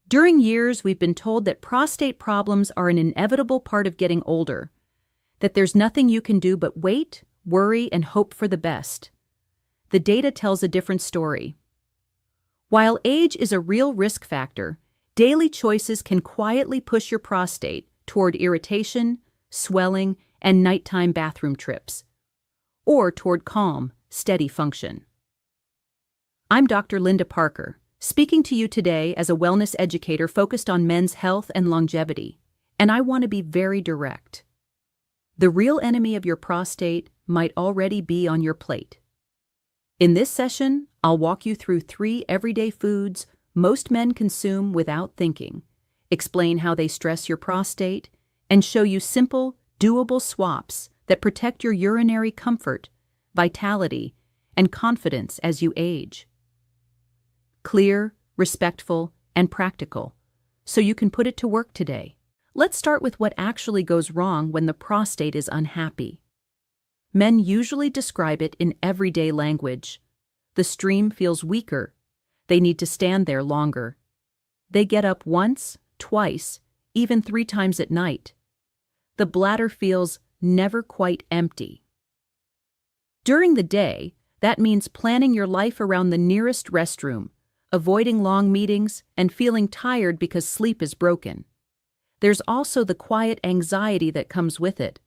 During years, we've been told that prostate problems are an inevitable part of getting older, that there's nothing you can do but wait, worry, and hope for the best. The data tells a different story. While age is a real risk factor, daily choices can quietly push your prostate toward irritation, swelling, and nighttime bathroom trips, or toward calm, steady function. I'm Dr. Linda Parker, speaking to you today as a wellness educator focused on men's health and longevity, and I want to be very direct. The real enemy of your prostate might already be on your plate. In this session, I'll walk you through 3 everyday foods most men consume without thinking, explain how they stress your prostate, and show you simple, doable swaps that protect your urinary comfort, vitality, and confidence as you age. Clear, respectful, and practical, so you can put it to work today. Let's start with what actually goes wrong when the prostate is unhappy. Men usually describe it in everyday language. The stream feels weaker. They need to stand there longer. They get up once, twice, even 3 times at night. The bladder feels never quite empty. During the day, that means planning your life around the nearest restroom, avoiding long meetings, and feeling tired because sleep is broken. There's also the quiet anxiety that comes with it,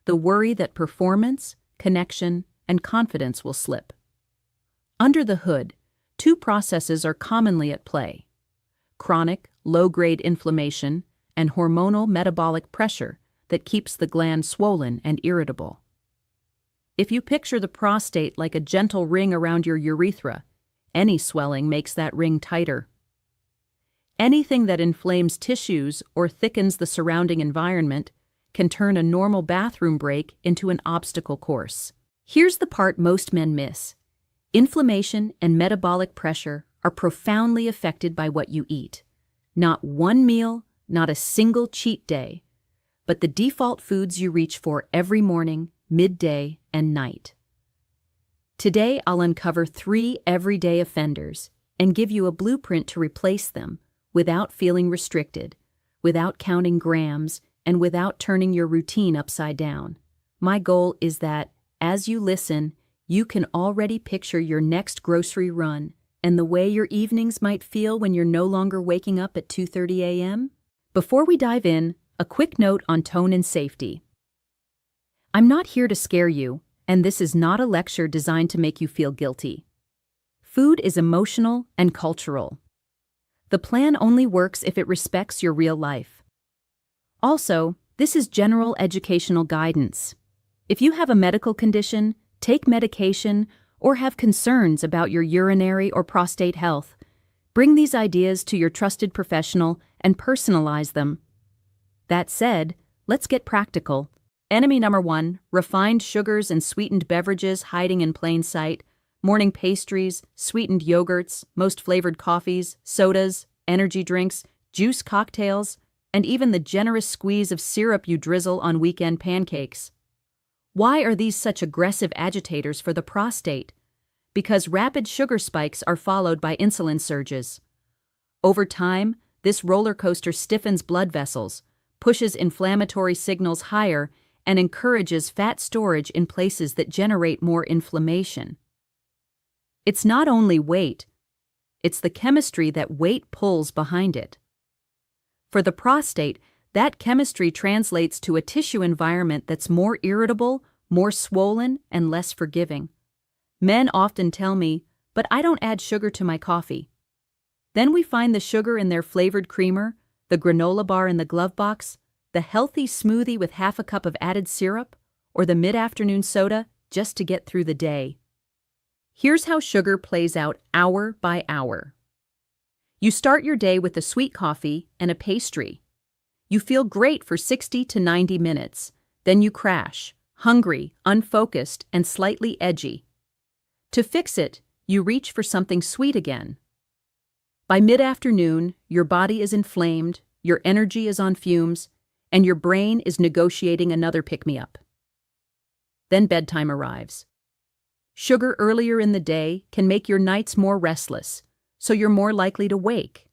the worry that performance, connection, and confidence will slip. Under the hood, 2 processes are commonly at play: chronic, low-grade inflammation and hormonal metabolic pressure that keeps the gland swollen and irritable. If you picture the prostate like a gentle ring around your urethra, any swelling makes that ring tighter. Anything that inflames tissues or thickens the surrounding environment can turn a normal bathroom break into an obstacle course. Here's the part most men miss. Inflammation and metabolic pressure are profoundly affected by what you eat. Not one meal, not a single cheat day, but the default foods you reach for every morning, midday, and night. Today, I'll uncover 3 everyday offenders and give you a blueprint to replace them without feeling restricted, without counting grams, and without turning your routine upside down. My goal is that, as you listen, you can already picture your next grocery run and the way your evenings might feel when you're no longer waking up at 2:30 a.m. Before we dive in, a quick note on tone and safety. I'm not here to scare you, and this is not a lecture designed to make you feel guilty. Food is emotional and cultural. The plan only works if it respects your real life. Also, this is general educational guidance. If you have a medical condition, take medication, or have concerns about your urinary or prostate health, bring these ideas to your trusted professional and personalize them. That said, let's get practical. Enemy number 1, refined sugars and sweetened beverages hiding in plain sight, morning pastries, sweetened yogurts, most flavored coffees, sodas, energy drinks, juice cocktails, and even the generous squeeze of syrup you drizzle on weekend pancakes. Why are these such aggressive agitators for the prostate? Because rapid sugar spikes are followed by insulin surges. Over time, this roller coaster stiffens blood vessels, pushes inflammatory signals higher, and encourages fat storage in places that generate more inflammation. It's not only weight, it's the chemistry that weight pulls behind it. For the prostate, that chemistry translates to a tissue environment that's more irritable, more swollen, and less forgiving. Men often tell me, "But I don't add sugar to my coffee." Then we find the sugar in their flavored creamer, the granola bar in the glove box, the healthy smoothie with half a cup of added syrup, or the mid-afternoon soda just to get through the day. Here's how sugar plays out hour by hour. You start your day with a sweet coffee and a pastry. You feel great for 60 to 90 minutes. Then you crash, hungry, unfocused, and slightly edgy. To fix it, you reach for something sweet again. By mid-afternoon, your body is inflamed, your energy is on fumes, and your brain is negotiating another pick-me-up. Then bedtime arrives. Sugar earlier in the day can make your nights more restless, so you're more likely to wake.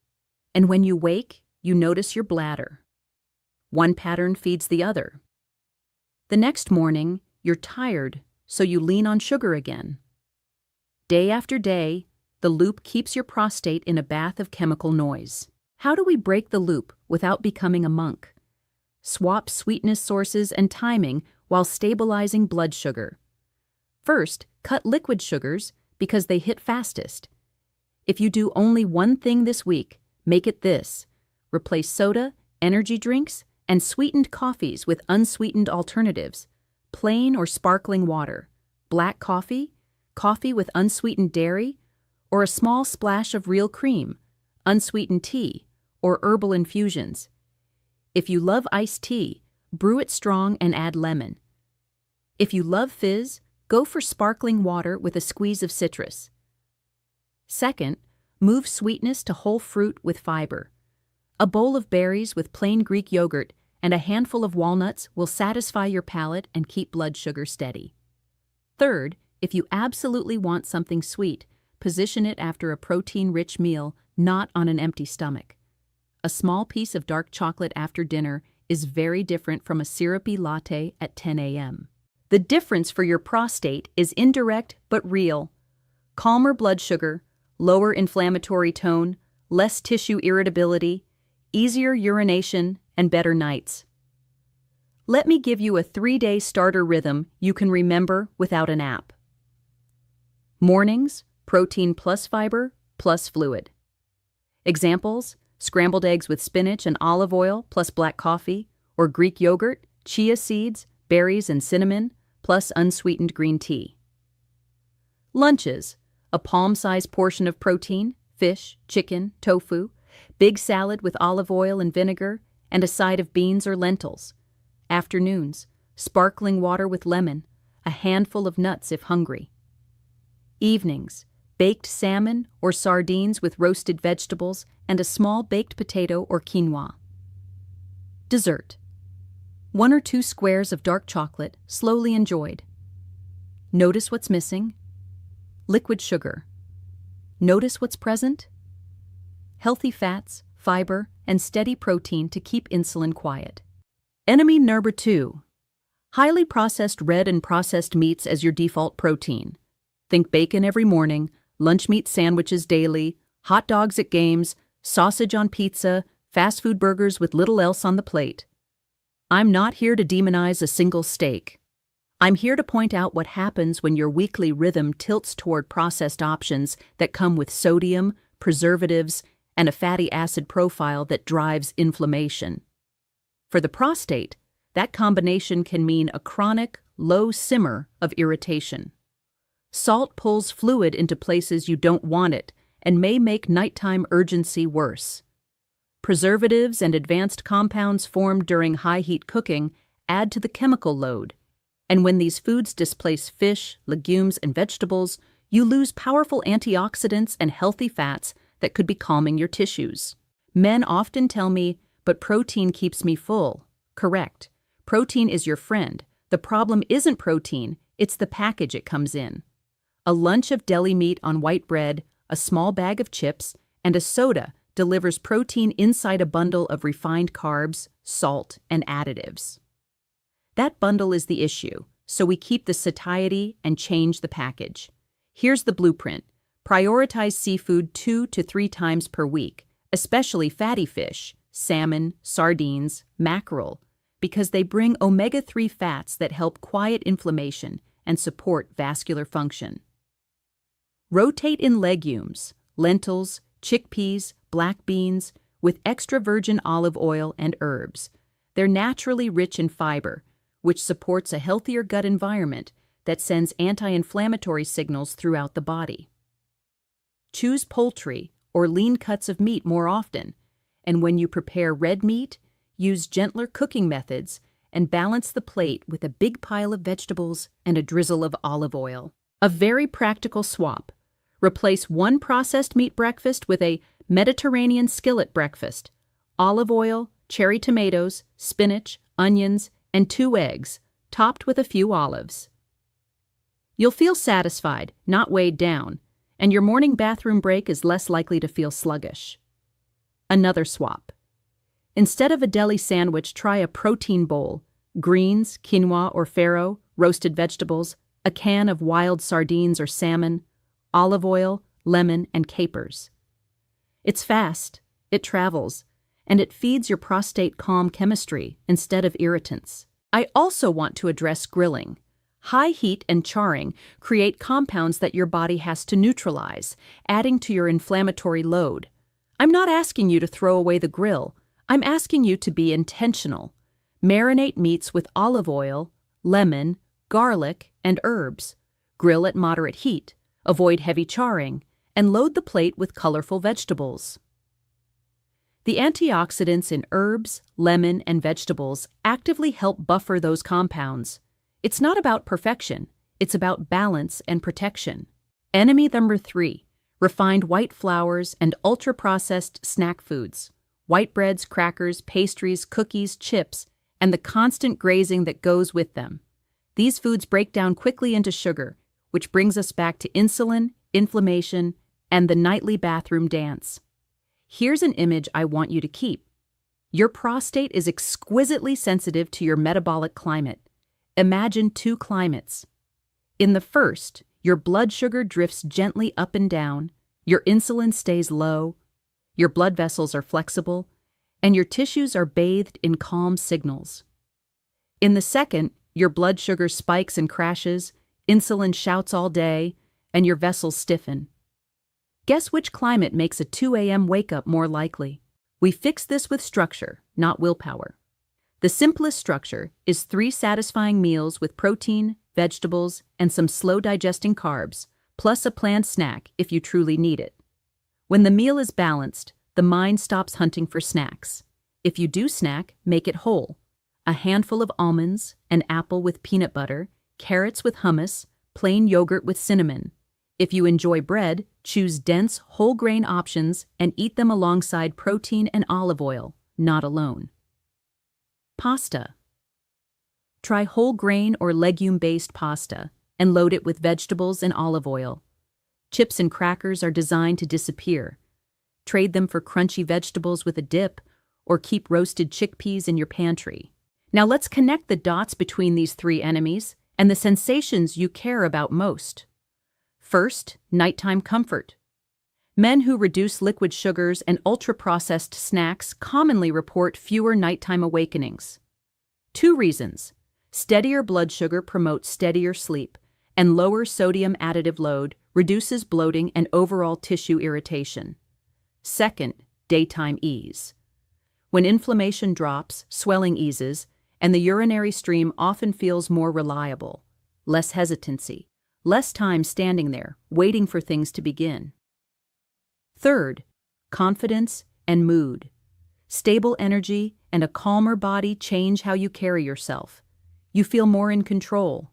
And when you wake, you notice your bladder. One pattern feeds the other. The next morning, you're tired, so you lean on sugar again. Day after day, the loop keeps your prostate in a bath of chemical noise. How do we break the loop without becoming a monk? Swap sweetness sources and timing while stabilizing blood sugar. First, cut liquid sugars because they hit fastest. If you do only one thing this week, make it this: replace soda, energy drinks, and sweetened coffees with unsweetened alternatives, plain or sparkling water, black coffee, coffee with unsweetened dairy, or a small splash of real cream, unsweetened tea, or herbal infusions. If you love iced tea, brew it strong and add lemon. If you love fizz, go for sparkling water with a squeeze of citrus. Second, move sweetness to whole fruit with fiber. A bowl of berries with plain Greek yogurt and a handful of walnuts will satisfy your palate and keep blood sugar steady. Third, if you absolutely want something sweet, position it after a protein-rich meal, not on an empty stomach. A small piece of dark chocolate after dinner is very different from a syrupy latte at 10 a.m. The difference for your prostate is indirect but real. Calmer blood sugar, lower inflammatory tone, less tissue irritability, easier urination, and better nights. Let me give you a 3-day starter rhythm you can remember without an app. Mornings, protein plus fiber plus fluid. Examples: scrambled eggs with spinach and olive oil plus black coffee, or Greek yogurt, chia seeds, berries, and cinnamon, plus unsweetened green tea. Lunches: a palm-sized portion of protein, fish, chicken, tofu, big salad with olive oil and vinegar, and a side of beans or lentils. Afternoons: sparkling water with lemon, a handful of nuts if hungry. Evenings: baked salmon or sardines with roasted vegetables and a small baked potato or quinoa. Dessert: 1 or 2 squares of dark chocolate, slowly enjoyed. Notice what's missing. Liquid sugar. Notice what's present. Healthy fats, fiber, and steady protein to keep insulin quiet. Enemy number 2. Highly processed red and processed meats as your default protein. Think bacon every morning, lunch meat sandwiches daily, hot dogs at games, sausage on pizza, fast food burgers with little else on the plate. I'm not here to demonize a single steak. I'm here to point out what happens when your weekly rhythm tilts toward processed options that come with sodium, preservatives, and a fatty acid profile that drives inflammation. For the prostate, that combination can mean a chronic, low simmer of irritation. Salt pulls fluid into places you don't want it and may make nighttime urgency worse. Preservatives and advanced compounds formed during high-heat cooking add to the chemical load, and when these foods displace fish, legumes, and vegetables, you lose powerful antioxidants and healthy fats that could be calming your tissues. Men often tell me, "But protein keeps me full." Correct. Protein is your friend. The problem isn't protein, it's the package it comes in. A lunch of deli meat on white bread, a small bag of chips, and a soda delivers protein inside a bundle of refined carbs, salt, and additives. That bundle is the issue, so we keep the satiety and change the package. Here's the blueprint. Prioritize seafood 2 to 3 times per week, especially fatty fish, salmon, sardines, mackerel, because they bring omega-3 fats that help quiet inflammation and support vascular function. Rotate in legumes, lentils, chickpeas, black beans, with extra virgin olive oil and herbs. They're naturally rich in fiber, which supports a healthier gut environment that sends anti-inflammatory signals throughout the body. Choose poultry or lean cuts of meat more often, and when you prepare red meat, use gentler cooking methods and balance the plate with a big pile of vegetables and a drizzle of olive oil. A very practical swap. Replace one processed meat breakfast with a Mediterranean skillet breakfast. Olive oil, cherry tomatoes, spinach, onions, and 2 eggs, topped with a few olives. You'll feel satisfied, not weighed down, and your morning bathroom break is less likely to feel sluggish. Another swap. Instead of a deli sandwich, try a protein bowl: greens, quinoa or farro, roasted vegetables, a can of wild sardines or salmon, olive oil, lemon, and capers. It's fast, it travels, and it feeds your prostate calm chemistry instead of irritants. I also want to address grilling. High heat and charring create compounds that your body has to neutralize, adding to your inflammatory load. I'm not asking you to throw away the grill. I'm asking you to be intentional. Marinate meats with olive oil, lemon, garlic, and herbs. Grill at moderate heat. Avoid heavy charring, and load the plate with colorful vegetables. The antioxidants in herbs, lemon, and vegetables actively help buffer those compounds. It's not about perfection, it's about balance and protection. Enemy number 3, refined white flours and ultra-processed snack foods. White breads, crackers, pastries, cookies, chips, and the constant grazing that goes with them. These foods break down quickly into sugar, which brings us back to insulin, inflammation, and the nightly bathroom dance. Here's an image I want you to keep. Your prostate is exquisitely sensitive to your metabolic climate. Imagine 2 climates. In the first, your blood sugar drifts gently up and down, your insulin stays low, your blood vessels are flexible, and your tissues are bathed in calm signals. In the second, your blood sugar spikes and crashes, insulin shouts all day, and your vessels stiffen. Guess which climate makes a 2 a.m. wake-up more likely? We fix this with structure, not willpower. The simplest structure is 3 satisfying meals with protein, vegetables, and some slow-digesting carbs, plus a planned snack if you truly need it. When the meal is balanced, the mind stops hunting for snacks. If you do snack, make it whole. A handful of almonds, an apple with peanut butter, carrots with hummus, plain yogurt with cinnamon. If you enjoy bread, choose dense, whole-grain options and eat them alongside protein and olive oil, not alone. Pasta. Try whole grain or legume-based pasta and load it with vegetables and olive oil. Chips and crackers are designed to disappear. Trade them for crunchy vegetables with a dip, or keep roasted chickpeas in your pantry. Now let's connect the dots between these 3 enemies and the sensations you care about most. First, nighttime comfort. Men who reduce liquid sugars and ultra-processed snacks commonly report fewer nighttime awakenings. 2 reasons. Steadier blood sugar promotes steadier sleep, and lower sodium additive load reduces bloating and overall tissue irritation. Second, daytime ease. When inflammation drops, swelling eases, and the urinary stream often feels more reliable. Less hesitancy, less time standing there, waiting for things to begin. Third, confidence and mood. Stable energy and a calmer body change how you carry yourself. You feel more in control.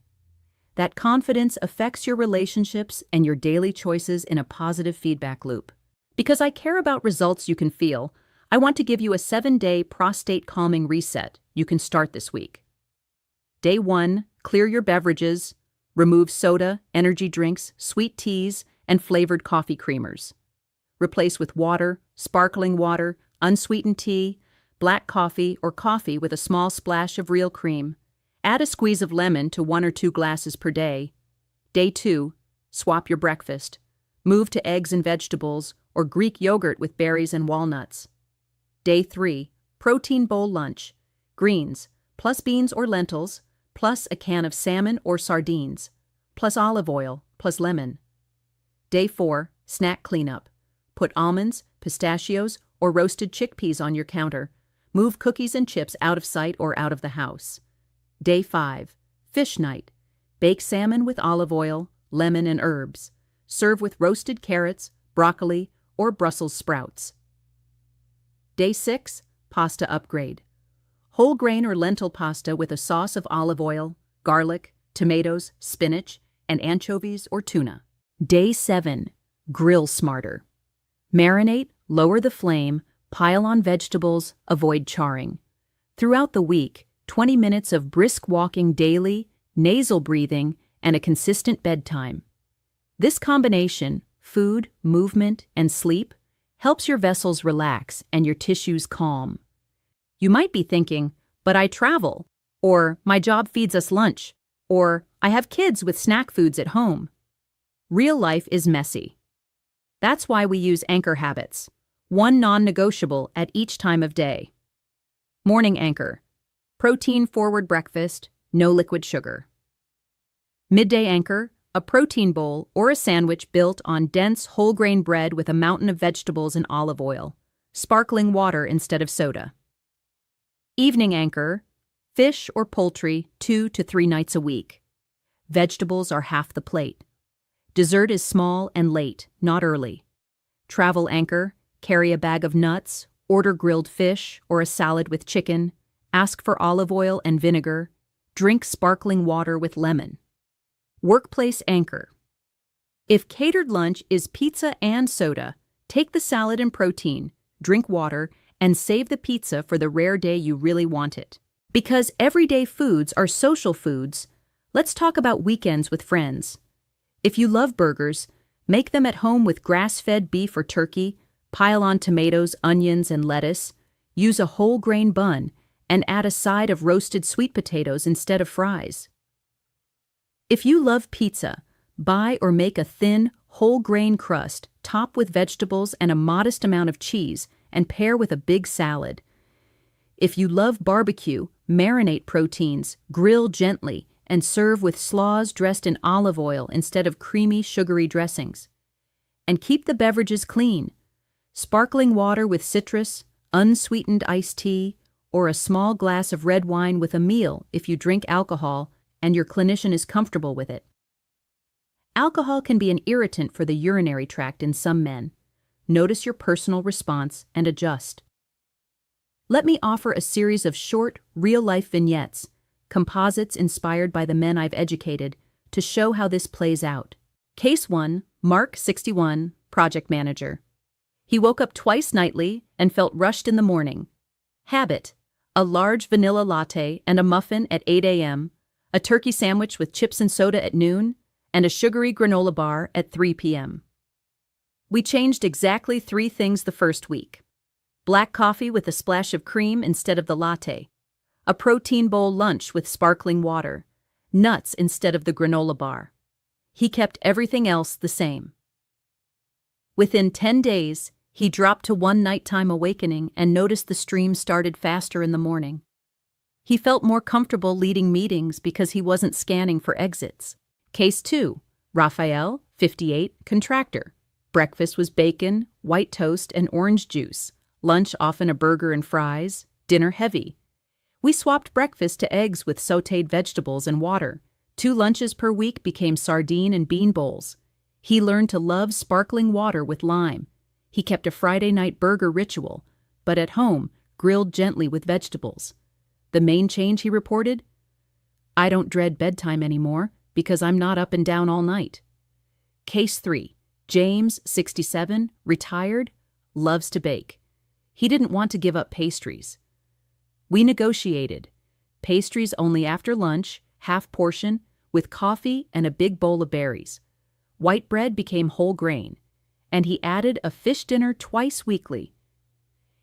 That confidence affects your relationships and your daily choices in a positive feedback loop. Because I care about results you can feel, I want to give you a 7-day prostate calming reset you can start this week. Day 1, clear your beverages, remove soda, energy drinks, sweet teas, and flavored coffee creamers. Replace with water, sparkling water, unsweetened tea, black coffee, or coffee with a small splash of real cream. Add a squeeze of lemon to 1 or 2 glasses per day. Day 2, swap your breakfast. Move to eggs and vegetables, or Greek yogurt with berries and walnuts. Day 3, protein bowl lunch. Greens, plus beans or lentils, plus a can of salmon or sardines, plus olive oil, plus lemon. Day 4, snack cleanup. Put almonds, pistachios, or roasted chickpeas on your counter. Move cookies and chips out of sight or out of the house. Day 5, fish night. Bake salmon with olive oil, lemon, and herbs. Serve with roasted carrots, broccoli, or Brussels sprouts. Day 6, pasta upgrade. Whole grain or lentil pasta with a sauce of olive oil, garlic, tomatoes, spinach, and anchovies or tuna. Day 7, grill smarter. Marinate, lower the flame, pile on vegetables, avoid charring. Throughout the week, 20 minutes of brisk walking daily, nasal breathing, and a consistent bedtime. This combination, food, movement, and sleep, helps your vessels relax and your tissues calm. You might be thinking, but I travel, or my job feeds us lunch, or I have kids with snack foods at home. Real life is messy. That's why we use anchor habits, one non-negotiable at each time of day. Morning anchor. Protein-forward breakfast, no liquid sugar. Midday anchor. A protein bowl or a sandwich built on dense whole-grain bread with a mountain of vegetables and olive oil. Sparkling water instead of soda. Evening anchor. Fish or poultry 2 to 3 nights a week. Vegetables are half the plate. Dessert is small and late, not early. Travel anchor. Carry a bag of nuts, order grilled fish or a salad with chicken, ask for olive oil and vinegar, drink sparkling water with lemon. Workplace anchor. If catered lunch is pizza and soda, take the salad and protein, drink water, and save the pizza for the rare day you really want it. Because everyday foods are social foods, let's talk about weekends with friends. If you love burgers, make them at home with grass-fed beef or turkey, pile on tomatoes, onions, and lettuce, use a whole grain bun, and add a side of roasted sweet potatoes instead of fries. If you love pizza, buy or make a thin, whole grain crust, top with vegetables and a modest amount of cheese, and pair with a big salad. If you love barbecue, marinate proteins, grill gently, and serve with slaws dressed in olive oil instead of creamy, sugary dressings. And keep the beverages clean. Sparkling water with citrus, unsweetened iced tea, or a small glass of red wine with a meal if you drink alcohol and your clinician is comfortable with it. Alcohol can be an irritant for the urinary tract in some men. Notice your personal response and adjust. Let me offer a series of short, real-life vignettes, composites inspired by the men I've educated, to show how this plays out. Case 1, Mark, 61, project manager. He woke up twice nightly and felt rushed in the morning. Habit: a large vanilla latte and a muffin at 8 a.m., a turkey sandwich with chips and soda at noon, and a sugary granola bar at 3 p.m. We changed exactly 3 things the first week. Black coffee with a splash of cream instead of the latte, a protein bowl lunch with sparkling water, nuts instead of the granola bar. He kept everything else the same. Within 10 days, he dropped to 1 nighttime awakening and noticed the stream started faster in the morning. He felt more comfortable leading meetings because he wasn't scanning for exits. Case 2, Raphael, 58, contractor. Breakfast was bacon, white toast, and orange juice. Lunch often a burger and fries. Dinner heavy. We swapped breakfast to eggs with sautéed vegetables and water. 2 lunches per week became sardine and bean bowls. He learned to love sparkling water with lime. He kept a Friday night burger ritual, but at home, grilled gently with vegetables. The main change, he reported? I don't dread bedtime anymore because I'm not up and down all night. Case 3, James, 67, retired, loves to bake. He didn't want to give up pastries. We negotiated. Pastries only after lunch, half portion, with coffee and a big bowl of berries. White bread became whole grain, and he added a fish dinner twice weekly.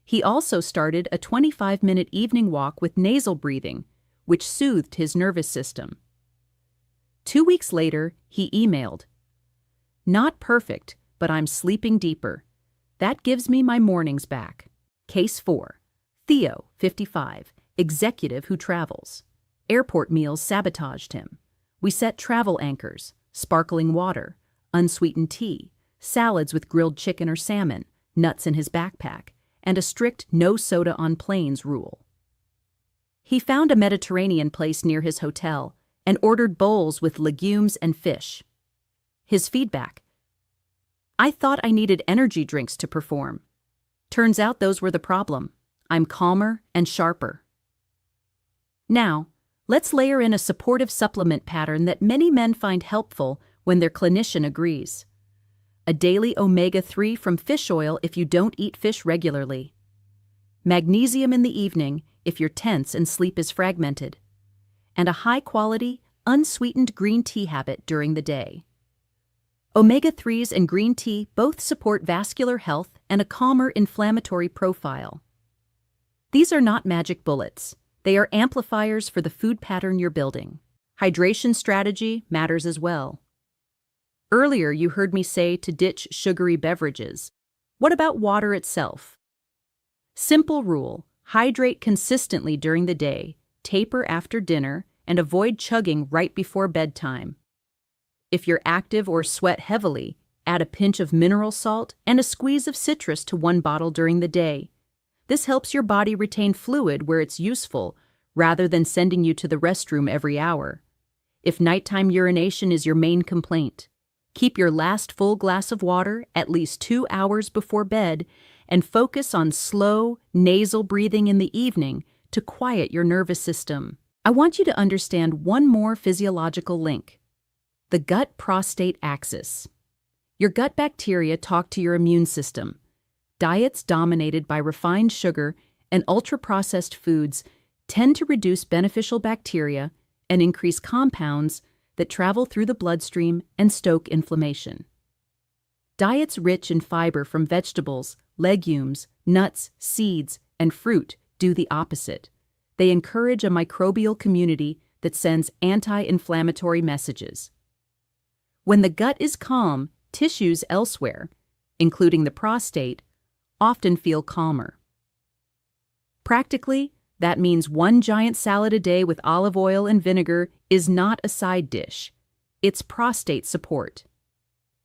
He also started a 25-minute evening walk with nasal breathing, which soothed his nervous system. 2 weeks later, he emailed, "Not perfect, but I'm sleeping deeper. That gives me my mornings back." Case 4, Theo, 55, executive who travels. Airport meals sabotaged him. We set travel anchors, sparkling water, unsweetened tea, salads with grilled chicken or salmon, nuts in his backpack, and a strict no soda on planes rule. He found a Mediterranean place near his hotel and ordered bowls with legumes and fish. His feedback: I thought I needed energy drinks to perform. Turns out those were the problem. I'm calmer and sharper. Now, let's layer in a supportive supplement pattern that many men find helpful when their clinician agrees. A daily omega-3 from fish oil if you don't eat fish regularly. Magnesium in the evening if you're tense and sleep is fragmented. And a high-quality, unsweetened green tea habit during the day. Omega-3s and green tea both support vascular health and a calmer inflammatory profile. These are not magic bullets. They are amplifiers for the food pattern you're building. Hydration strategy matters as well. Earlier, you heard me say to ditch sugary beverages. What about water itself? Simple rule: hydrate consistently during the day, taper after dinner, and avoid chugging right before bedtime. If you're active or sweat heavily, add a pinch of mineral salt and a squeeze of citrus to one bottle during the day. This helps your body retain fluid where it's useful, rather than sending you to the restroom every hour. If nighttime urination is your main complaint, keep your last full glass of water at least 2 hours before bed and focus on slow, nasal breathing in the evening to quiet your nervous system. I want you to understand one more physiological link: the gut-prostate axis. Your gut bacteria talk to your immune system. Diets dominated by refined sugar and ultra-processed foods tend to reduce beneficial bacteria and increase compounds that travel through the bloodstream and stoke inflammation. Diets rich in fiber from vegetables, legumes, nuts, seeds, and fruit do the opposite. They encourage a microbial community that sends anti-inflammatory messages. When the gut is calm, tissues elsewhere, including the prostate, often feel calmer. Practically, that means one giant salad a day with olive oil and vinegar is not a side dish. It's prostate support.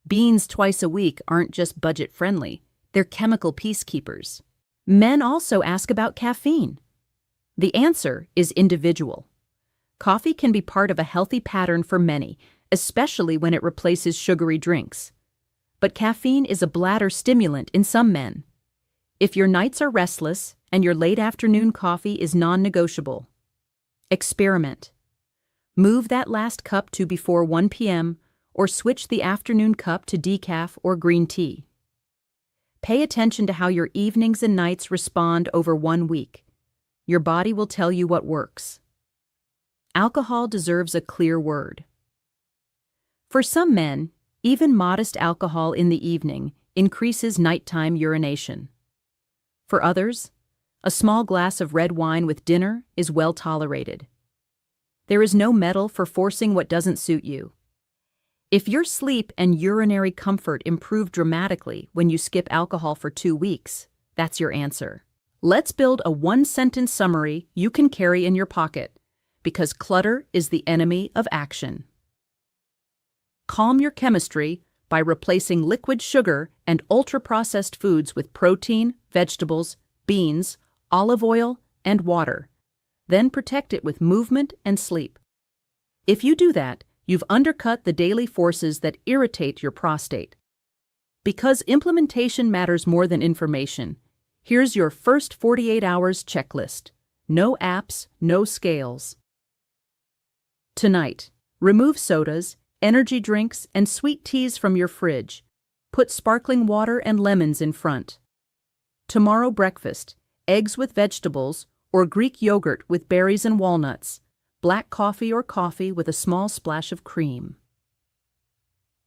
Beans twice a week aren't just budget-friendly, they're chemical peacekeepers. Men also ask about caffeine. The answer is individual. Coffee can be part of a healthy pattern for many, especially when it replaces sugary drinks. But caffeine is a bladder stimulant in some men. If your nights are restless and your late afternoon coffee is non-negotiable, experiment. Move that last cup to before 1 p.m. or switch the afternoon cup to decaf or green tea. Pay attention to how your evenings and nights respond over 1 week. Your body will tell you what works. Alcohol deserves a clear word. For some men, even modest alcohol in the evening increases nighttime urination. For others, a small glass of red wine with dinner is well tolerated. There is no medal for forcing what doesn't suit you. If your sleep and urinary comfort improve dramatically when you skip alcohol for 2 weeks, that's your answer. Let's build a 1-sentence summary you can carry in your pocket, because clutter is the enemy of action. Calm your chemistry by replacing liquid sugar and ultra-processed foods with protein, vegetables, beans, olive oil, and water. Then protect it with movement and sleep. If you do that, you've undercut the daily forces that irritate your prostate. Because implementation matters more than information, here's your first 48 hours checklist. No apps, no scales. Tonight, remove sodas, energy drinks, and sweet teas from your fridge. Put sparkling water and lemons in front. Tomorrow breakfast, eggs with vegetables or Greek yogurt with berries and walnuts. Black coffee or coffee with a small splash of cream.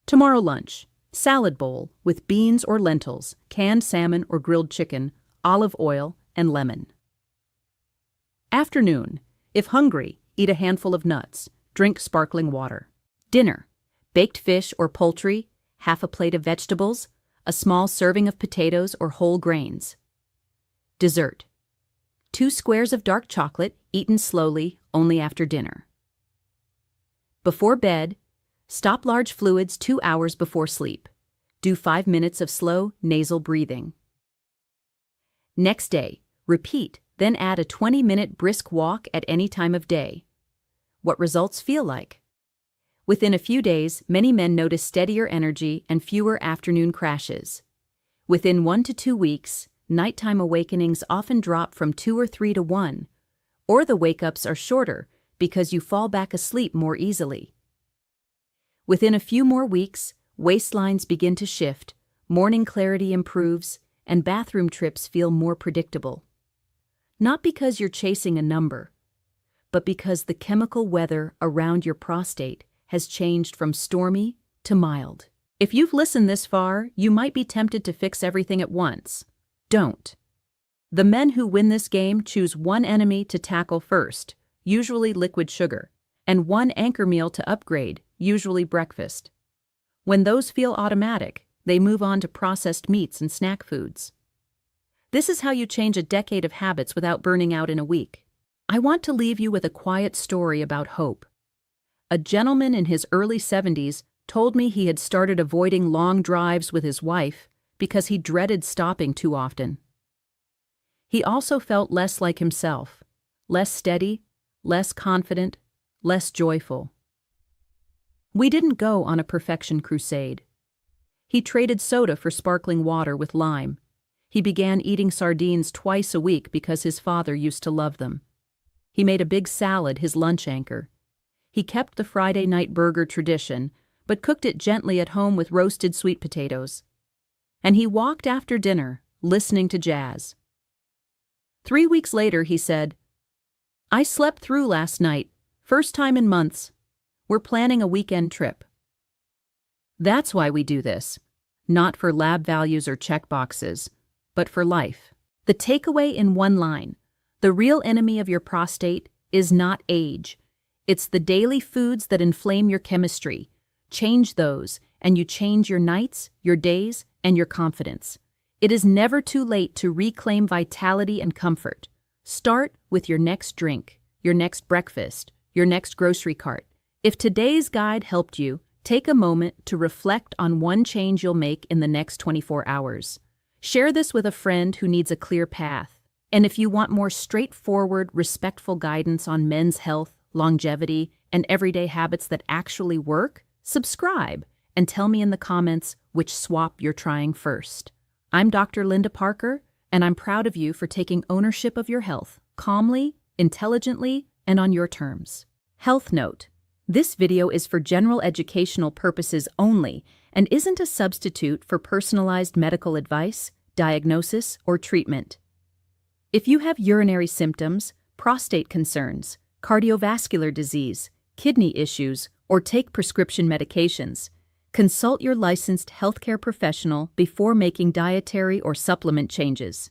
Tomorrow lunch, salad bowl with beans or lentils, canned salmon or grilled chicken, olive oil, and lemon. Afternoon, if hungry, eat a handful of nuts, drink sparkling water. Dinner, baked fish or poultry, half a plate of vegetables, a small serving of potatoes or whole grains. Dessert, 2 squares of dark chocolate eaten slowly only after dinner. Before bed, stop large fluids 2 hours before sleep. Do 5 minutes of slow nasal breathing. Next day, repeat, then add a 20-minute brisk walk at any time of day. What results feel like? Within a few days, many men notice steadier energy and fewer afternoon crashes. Within 1 to 2 weeks, nighttime awakenings often drop from 2 or 3 to 1, or the wake-ups are shorter because you fall back asleep more easily. Within a few more weeks, waistlines begin to shift, morning clarity improves, and bathroom trips feel more predictable. Not because you're chasing a number, but because the chemical weather around your prostate has changed from stormy to mild. If you've listened this far, you might be tempted to fix everything at once. Don't. The men who win this game choose one enemy to tackle first, usually liquid sugar, and one anchor meal to upgrade, usually breakfast. When those feel automatic, they move on to processed meats and snack foods. This is how you change a decade of habits without burning out in a week. I want to leave you with a quiet story about hope. A gentleman in his early 70s told me he had started avoiding long drives with his wife because he dreaded stopping too often. He also felt less like himself, less steady, less confident, less joyful. We didn't go on a perfection crusade. He traded soda for sparkling water with lime. He began eating sardines twice a week because his father used to love them. He made a big salad his lunch anchor. He kept the Friday night burger tradition, but cooked it gently at home with roasted sweet potatoes. And he walked after dinner, listening to jazz. 3 weeks later, he said, "I slept through last night, first time in months. We're planning a weekend trip." That's why we do this, not for lab values or checkboxes, but for life. The takeaway in one line: the real enemy of your prostate is not age. It's the daily foods that inflame your chemistry. Change those, and you change your nights, your days, and your confidence. It is never too late to reclaim vitality and comfort. Start with your next drink, your next breakfast, your next grocery cart. If today's guide helped you, take a moment to reflect on one change you'll make in the next 24 hours. Share this with a friend who needs a clear path. And if you want more straightforward, respectful guidance on men's health, longevity, and everyday habits that actually work, subscribe and tell me in the comments which swap you're trying first. I'm Dr. Linda Parker, and I'm proud of you for taking ownership of your health, calmly, intelligently, and on your terms. Health note: this video is for general educational purposes only and isn't a substitute for personalized medical advice, diagnosis, or treatment. If you have urinary symptoms, prostate concerns, cardiovascular disease, kidney issues, or take prescription medications, consult your licensed healthcare professional before making dietary or supplement changes.